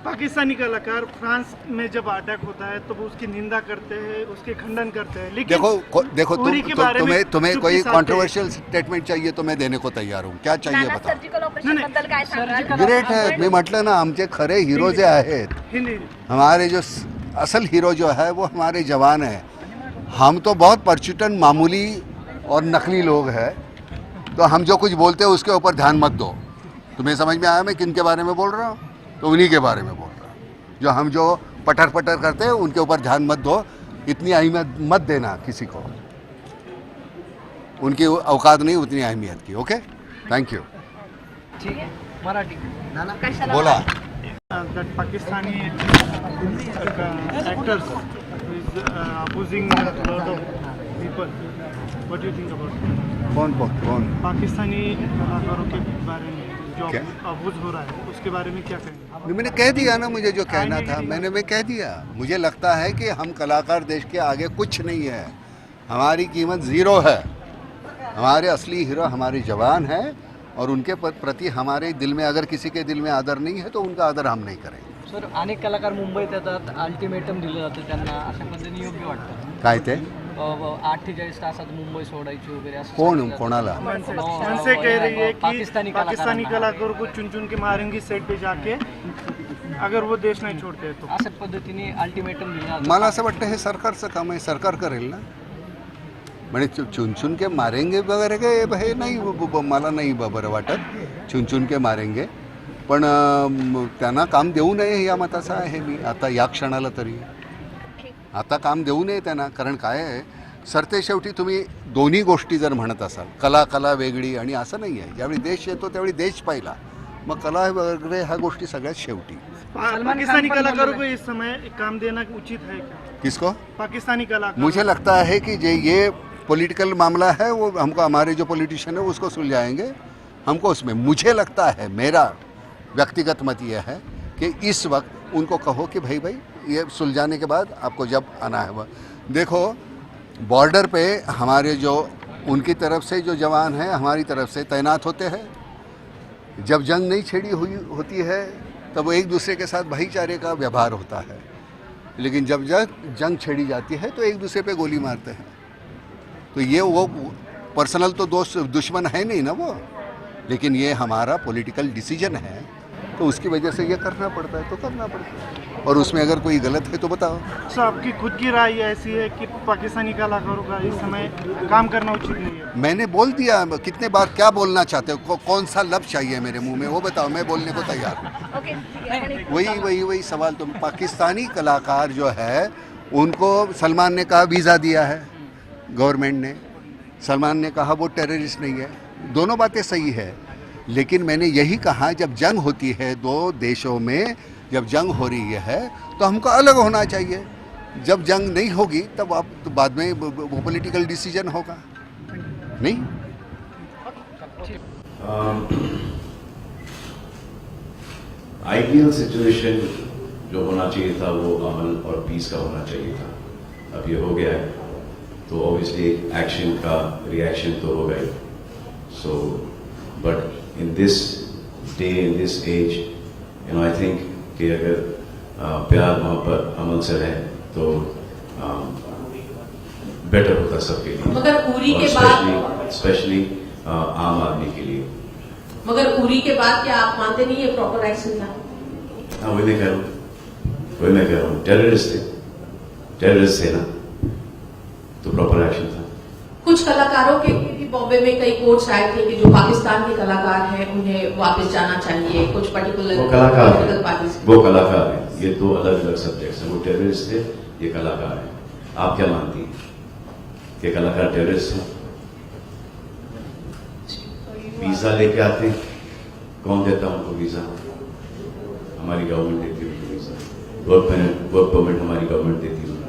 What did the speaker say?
पाकिस्तानी कलाकार फ्रांस में जब अटैक होता है तो वो उसकी निंदा करते हैं, उसके खंडन करते हैं, लेकिन देखो उरी के बारे में तुम्हें कोई चुप्पी साध कंट्रोवर्शियल स्टेटमेंट चाहिए तो मैं देने को तैयार हूँ. क्या चाहिए नाना बताओ. सर्जिकल ऑपरेशन बद्दल काय सांगाल? ग्रेट है. मी म्हटलं ना आमचे खरे हिरो जे आहेत, हिंदी हमारे जो असल हीरो जो है वो हमारे जवान हैं. हम तो बहुत परचुटन मामूली और नकली लोग हैं, तो हम जो कुछ बोलते हैं उसके ऊपर ध्यान मत दो. तुम्हें समझ में आया मैं किन के बारे में बोल रहा हूँ? तो उन्हीं के बारे में बोल रहा हूँ. जो हम जो पटर पटर करते हैं उनके ऊपर ध्यान मत दो. इतनी अहमियत मत देना किसी को, उनकी औकात नहीं उतनी अहमियत की. Okay, thank you. ठीक है. मराठी कशाला बोला. that Pakistani actors is abusing a lot of people. What do you think about it? कौन पाकिस्तानी कलाकारों के बारे में जो क्या? अबूज हो रहा है उसके बारे में क्या कहेंगे? मैंने कह दिया ना, मुझे जो कहना था मैं कह दिया. मुझे लगता है कि हम कलाकार देश के आगे कुछ नहीं है. हमारी कीमत ज़ीरो है. हमारे असली हीरो हमारे जवान हैं और उनके प्रति हमारे दिल में अगर किसी के दिल में आदर नहीं है तो उनका आदर हम नहीं करेंगे. सर, अनेक कलाकार मुंबईत येतात, अल्टिमेटम दिलं जातं त्यांना, अशा पद्धतीने योग्य वाटतं. काय ते 48 तासात मुंबई सोडायची वगैरे असं कोण सांगितलं कोणाला? जातं. मनसे कह रही है कि पाकिस्तानी पाकिस्तानी कलाकारों को चुन चुन के मारेंगी सेट पे जाके अगर वो देश नहीं छोड़ते तो. अशा पद्धतीने अल्टिमेटम दिलं जातं. मला असं वाटतं हे सरकारचं काम आहे. सरकार करेल ना. म्हणजे चुन के मारेंगे वगैरे काय हे नाही, मला नाही बरं वाटत. चुन के मारेंगे, पण त्यांना काम देऊ नये या मताचा आहे मी आता या क्षणाला तरी. आता काम देऊ नये त्यांना. कारण काय आहे, सरते शेवटी तुम्ही दोन्ही गोष्टी जर म्हणत असाल, कला वेगळी आणि असं नाही आहे. ज्यावेळी देश येतो त्यावेळी देश पाहिला, मग कला वगैरे ह्या गोष्टी सगळ्यात शेवटी. पाकिस्तानी कलाकारों को इस समय काम देना उचित है क्या? किसको? पाकिस्तानी कलाकार. मुझे लगता है कि ये पॉलिटिकल मामला है, वो हमको हमारे जो पॉलिटिशियन है उसको सुलझाएंगे. हमको उसमें मुझे लगता है, मेरा व्यक्तिगत मत ये है कि इस वक्त उनको कहो कि भाई ये सुलझाने के बाद आपको जब आना है वह देखो. बॉर्डर पे हमारे जो उनकी तरफ से जो जवान हैं हमारी तरफ से तैनात होते हैं. जब जंग नहीं छेड़ी हुई होती है तब वो एक दूसरे के साथ भाईचारे का व्यवहार होता है, लेकिन जब जंग छेड़ी जाती है तो एक दूसरे पे गोली मारते हैं. तो ये वो पर्सनल तो दुश्मन है नहीं ना वो, लेकिन ये हमारा पॉलिटिकल डिसीजन है, तो उसकी वजह से ये करना पड़ता है तो करना पड़ता है. और उसमें अगर कोई गलत है तो बताओ. सर, आपकी खुद की राय ऐसी है कि पाकिस्तानी कलाकारों का इस समय काम करना उचित नहीं है? मैंने बोल दिया. कितने बार क्या बोलना चाहते हो, कौन सा लफ्ज़ चाहिए मेरे मुंह में वो बताओ, मैं बोलने को तैयार हूँ. ओके, ठीक है. वही सवाल. तुम पाकिस्तानी कलाकार जो है उनको सलमान ने कहा वीज़ा दिया है गवर्नमेंट ने, सलमान ने कहा वो टेररिस्ट नहीं है. दोनों बातें सही है, लेकिन मैंने यही कहा जब जंग होती है दो देशों में, जब जंग हो रही है तो हमको अलग होना चाहिए. जब जंग नहीं होगी तब आप तो बाद में वो पॉलिटिकल डिसीजन होगा नहीं. आइडियल सिचुएशन जो होना चाहिए था वो अमन और पीस का होना चाहिए था. अब ये हो गया है तो ऑब्वियसली एक्शन का रिएक्शन तो होगा ही. So but in this day in this age I think कि अगर प्यार मोहब्बत अमन से रहे तो बेटर होता सबके लिए. मगर उरी के बाद स्पेशली आम आदमी के लिए. मगर उरी के बाद क्या आप मानते नहीं ये प्रॉपर एक्शन था? हाँ, वही मैं कह रहा हूँ. टेररिस्ट थे ना, तो प्रॉपर एक्शन था. कुछ कलाकारों के भी बॉम्बे में कई कोर्ट्स आए थे कि जो पाकिस्तान के कलाकार हैं उन्हें वापस जाना चाहिए. कुछ पर्टिकुलर वो कलाकार पार्टी हैं. ये दो अलग अलग सब्जेक्ट्स हैं. वो टेररिस्ट थे, ये कलाकार हैं. आप क्या मानती हैं कि कलाकार टेररिस्ट हैं? वीजा लेके आते हैं, कौन देता है उनको वीजा? हमारी गवर्नमेंट देती है उनको वीजा. वर्क परमिट हमारी गवर्नमेंट देती है.